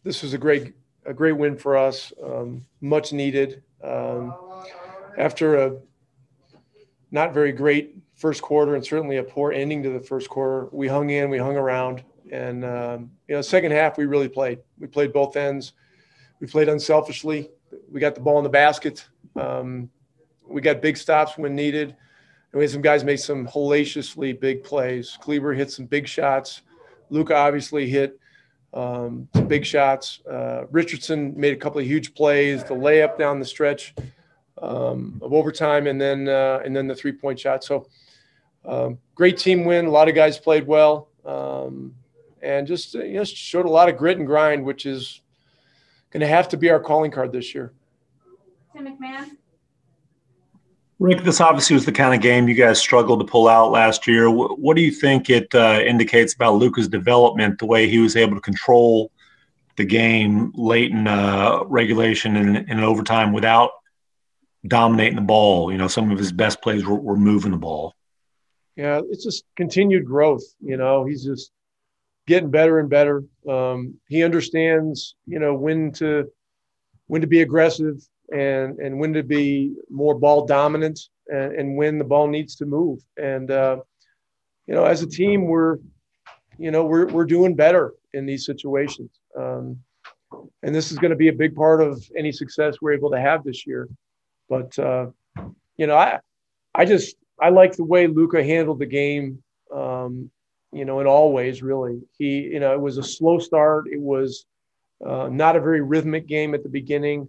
this was a great win for us, much needed. After a not very great first quarter and certainly a poor ending to the first quarter, we hung in, we hung around. And, second half, we really played. We played both ends. We played unselfishly. We got the ball in the basket. We got big stops when needed. And we had some guys make some hellaciously big plays. Kleber hit some big shots. Luka obviously hit some big shots. Richardson made a couple of huge plays, the layup down the stretch of overtime, and then the three-point shot. So great team win. A lot of guys played well, and just showed a lot of grit and grind, which is going to have to be our calling card this year. Tim McMahon. Rick, this obviously was the kind of game you guys struggled to pull out last year. What do you think it indicates about Luka's development, the way he was able to control the game late in regulation and overtime without dominating the ball? Some of his best plays were moving the ball. Yeah, it's just continued growth. He's just getting better and better. He understands, when to be aggressive and when to be more ball dominant and when the ball needs to move. And, as a team, we're doing better in these situations. And this is going to be a big part of any success we're able to have this year. But, I like the way Luka handled the game, in all ways, really. It was a slow start. It was not a very rhythmic game at the beginning.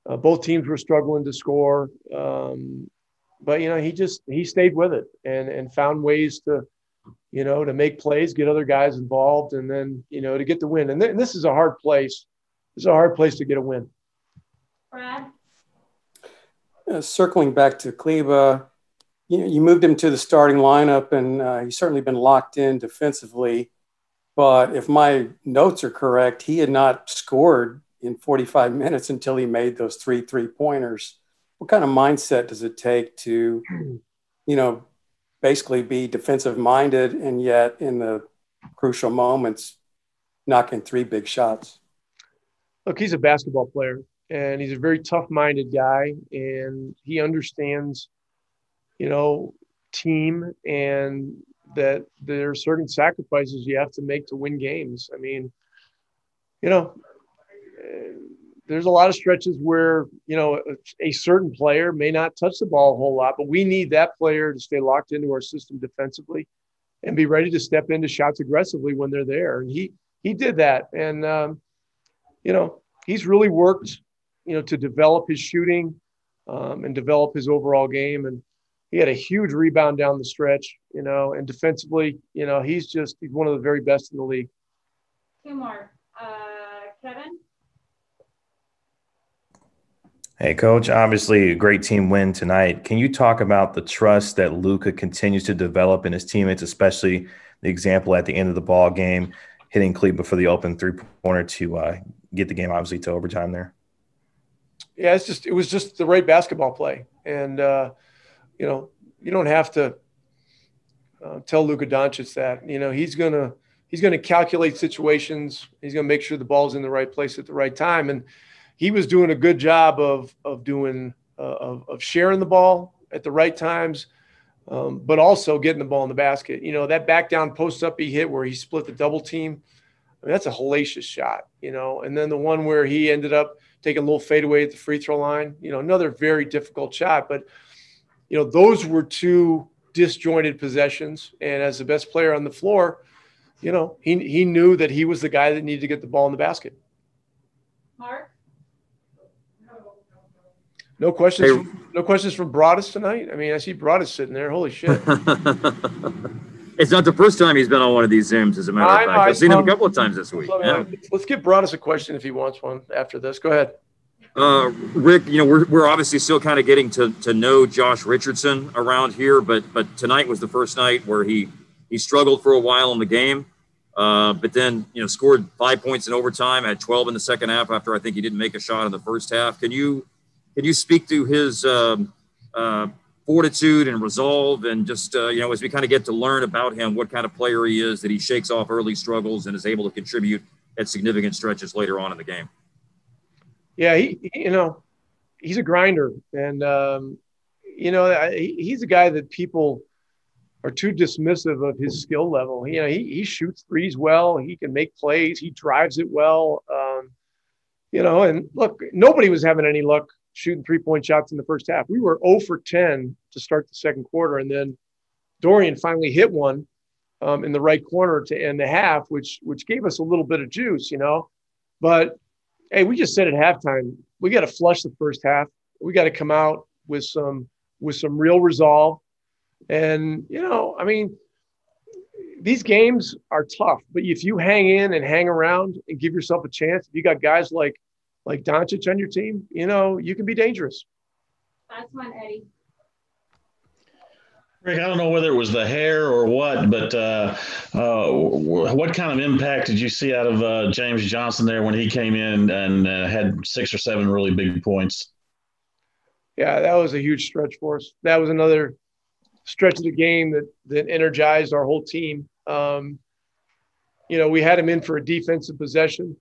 Both teams were struggling to score. But, he stayed with it and found ways to make plays, get other guys involved, and then, to get the win. And this is a hard place. This is a hard place to get a win. Brad? Circling back to Kleber, you moved him to the starting lineup, and he's certainly been locked in defensively. But if my notes are correct, he had not scored in 45 minutes until he made those three-pointers. What kind of mindset does it take to, basically be defensive-minded and yet in the crucial moments knocking three big shots? Look, he's a basketball player, and he's a very tough-minded guy, and he understands, team, and that there are certain sacrifices you have to make to win games. I mean, there's a lot of stretches where, a certain player may not touch the ball a whole lot, but we need that player to stay locked into our system defensively and be ready to step into shots aggressively when they're there. And he did that. And, he's really worked, to develop his shooting and develop his overall game. And he had a huge rebound down the stretch, and defensively, he's one of the very best in the league. Two more. Kevin? Hey, Coach, obviously a great team win tonight. Can you talk about the trust that Luka continues to develop in his teammates, especially the example at the end of the ball game, hitting Kleber for the open three-pointer to get the game, obviously, to overtime there? Yeah, it was just the right basketball play. And, you don't have to tell Luka Doncic that. He's gonna calculate situations. He's gonna make sure the ball's in the right place at the right time. And he was doing a good job of sharing the ball at the right times, but also getting the ball in the basket. That back down post up he hit where he split the double team. I mean, that's a hellacious shot. And then the one where he ended up taking a little fadeaway at the free throw line. Another very difficult shot, but. Those were two disjointed possessions. And as the best player on the floor, he knew that he was the guy that needed to get the ball in the basket. Mark? No questions. No questions from Broadus tonight. I mean, I see Broadus sitting there. Holy shit! It's not the first time he's been on one of these Zooms. As a matter of fact, I've seen him a couple of times this week. Yeah. Let's give Broadus a question if he wants one after this. Go ahead. Rick, we're obviously still kind of getting to know Josh Richardson around here, but tonight was the first night where he struggled for a while in the game, but then scored 5 points in overtime, had 12 in the second half after I think he didn't make a shot in the first half. Can you speak to his fortitude and resolve, and just as we kind of get to learn about him, what kind of player he is, that he shakes off early struggles and is able to contribute at significant stretches later on in the game. Yeah, he's a grinder, and he's a guy that people are too dismissive of his skill level. He shoots threes well. He can make plays. He drives it well. And look, nobody was having any luck shooting 3-point shots in the first half. We were 0 for 10 to start the second quarter, and then Dorian finally hit one in the right corner to end the half, which gave us a little bit of juice, But hey, we just said at halftime, we got to flush the first half. We got to come out with some real resolve. And these games are tough, but if you hang in and hang around and give yourself a chance, if you got guys like Doncic on your team, you can be dangerous. That's one, Eddie. Rick, I don't know whether it was the hair or what, but what kind of impact did you see out of James Johnson there when he came in and had 6 or 7 really big points? Yeah, that was a huge stretch for us. That was another stretch of the game that energized our whole team. We had him in for a defensive possession.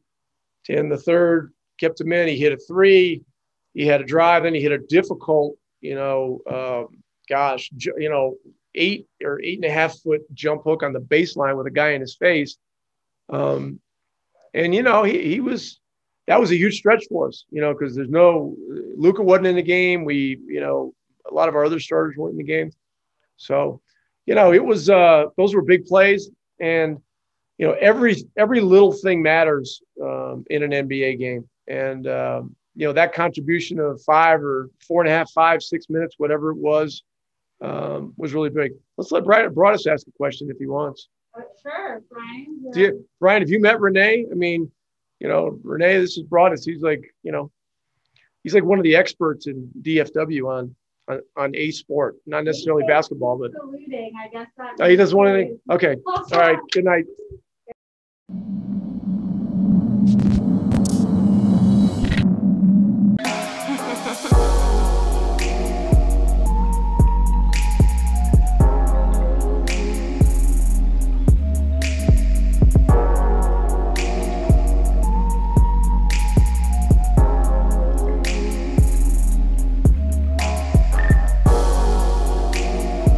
In the third, kept him in. He hit a 3. He had a drive. Then he hit a difficult, 8 or 8.5 foot jump hook on the baseline with a guy in his face. That was a huge stretch for us, because there's Luka wasn't in the game. A lot of our other starters weren't in the game. So, it was, those were big plays, and, every little thing matters in an NBA game. And, that contribution of 5 or 4.5, 5, 6 minutes, whatever it was really big. Let's let Broadus ask a question if he wants. Sure, Brian. Brian, have you met Renee? Renee, this is Broadus. He's like, he's like one of the experts in DFW on a sport, not necessarily basketball, but I guess that he doesn't want anything. Okay. All right. Good night.